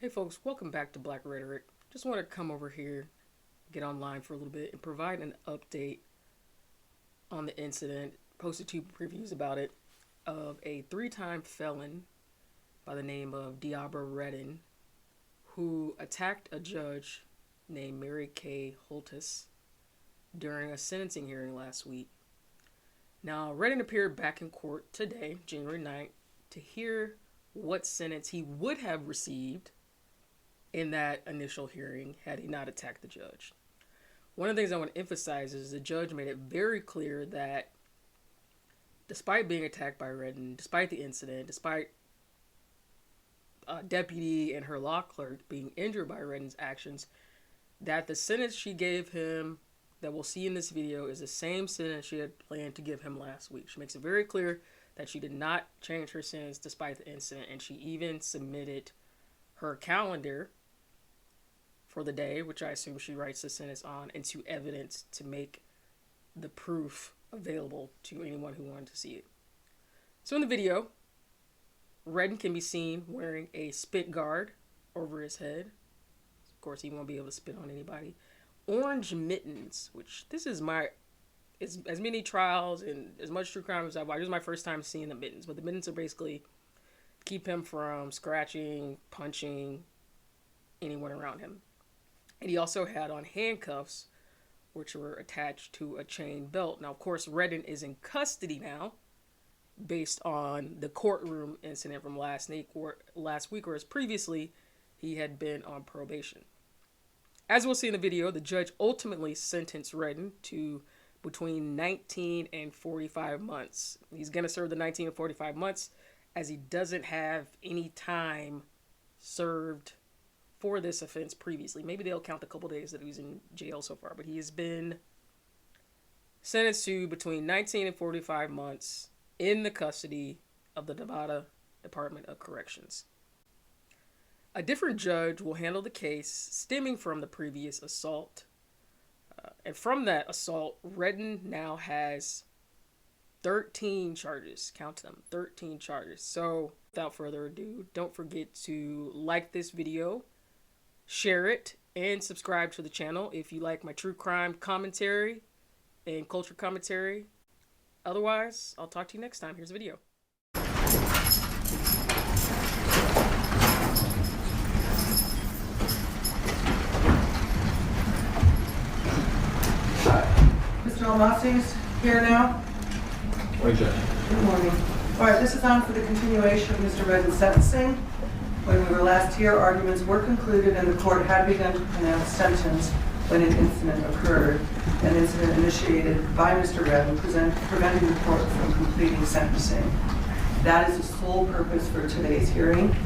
Hey folks, welcome back to Black Rhetoric. Just want to come over here, get online for a little bit, and provide an update on the incident, posted two previews about it, of a three-time felon by the name of Deabra Redden, who attacked a judge named Mary Kay Holtis during a sentencing hearing last week. Now, Redden appeared back in court today, January 9th, to hear what sentence he would have received in that initial hearing had he not attacked the judge. One of the things I want to emphasize is the judge made it very clear that despite being attacked by Redden, despite the incident, despite a deputy and her law clerk being injured by Redden's actions, that the sentence she gave him that we'll see in this video is the same sentence she had planned to give him last week. She makes it very clear that she did not change her sentence despite the incident, and she even submitted her calendar for the day, which I assume she writes the sentence on, into evidence to make the proof available to anyone who wanted to see it. So in the video, Redden can be seen wearing a spit guard over his head. Of course, he won't be able to spit on anybody. Orange mittens, which this is as many trials and as much true crime as I've watched. This is my first time seeing the mittens, but the mittens are basically keep him from scratching, punching anyone around him. And he also had on handcuffs, which were attached to a chain belt. Now, of course, Redden is in custody now, based on the courtroom incident from last week, whereas previously he had been on probation. As we'll see in the video, the judge ultimately sentenced Redden to between 19 and 45 months. He's going to serve the 19 and 45 months as he doesn't have any time served for this offense previously. Maybe they'll count the couple days that he was in jail so far, but he has been sentenced to between 19 and 45 months in the custody of the Nevada Department of Corrections. A different judge will handle the case stemming from the previous assault. And from that assault, Redden now has 13 charges. Count them, 13 charges. So without further ado, don't forget to like this video, share it, and subscribe to the channel if you like my true crime commentary and culture commentary. Otherwise, I'll talk to you next time. Here's the video. Mr. Almasi's here now. Morning, Judge. Good morning. All right, this is on for the continuation of Mr. Redden's sentencing. When we were last here, arguments were concluded and the court had begun to pronounce sentence when an incident occurred, an incident initiated by Mr. Redden, preventing the court from completing sentencing. That is the sole purpose for today's hearing.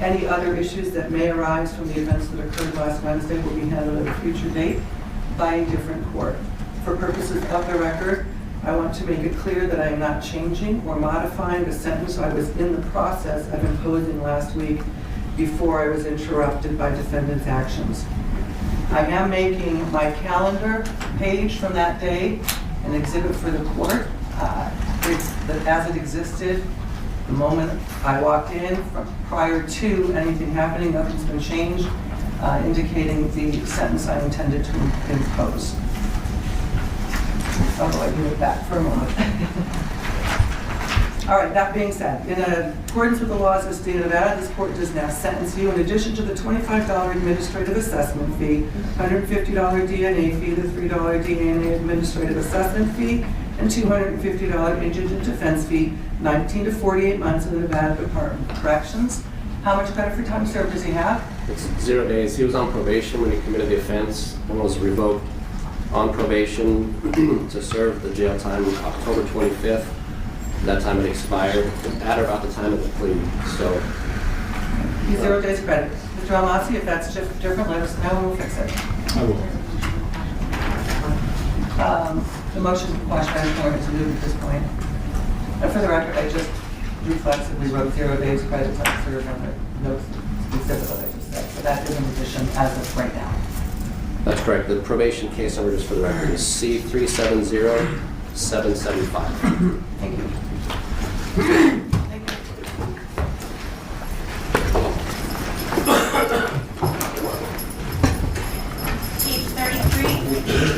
Any other issues that may arise from the events that occurred last Wednesday will be handled at a future date by a different court. For purposes of the record, I want to make it clear that I am not changing or modifying the sentence I was in the process of imposing last week before I was interrupted by defendant's actions. I am making my calendar page from that day an exhibit for the court. As it existed the moment I walked in, prior to anything happening, nothing's been changed, indicating the sentence I intended to impose. Although I move back for a moment. All right, that being said, in accordance with the laws of the state of Nevada, this court does now sentence you in addition to the $25 administrative assessment fee, $150 DNA fee, the $3 DNA administrative assessment fee, and $250 indigent defense fee, 19 to 48 months in the Nevada Department of Corrections. How much credit for time served does he have? It's 0 days. He was on probation when he committed the offense and was revoked on probation to serve the jail time October 25th. That time it expired at or about the time of the plea. So He's 0 days credit. Mr. Almasi, if that's different, let us know and we'll fix it. I will. The motion to quash mandatory is moved at this point. And for the record, I just reflexively wrote 0 days credit time served on the notes instead of what I just said. So that is an addition as of right now. That's correct. The probation case number, just for the record, is C370775. Thank you. Thank you. 33.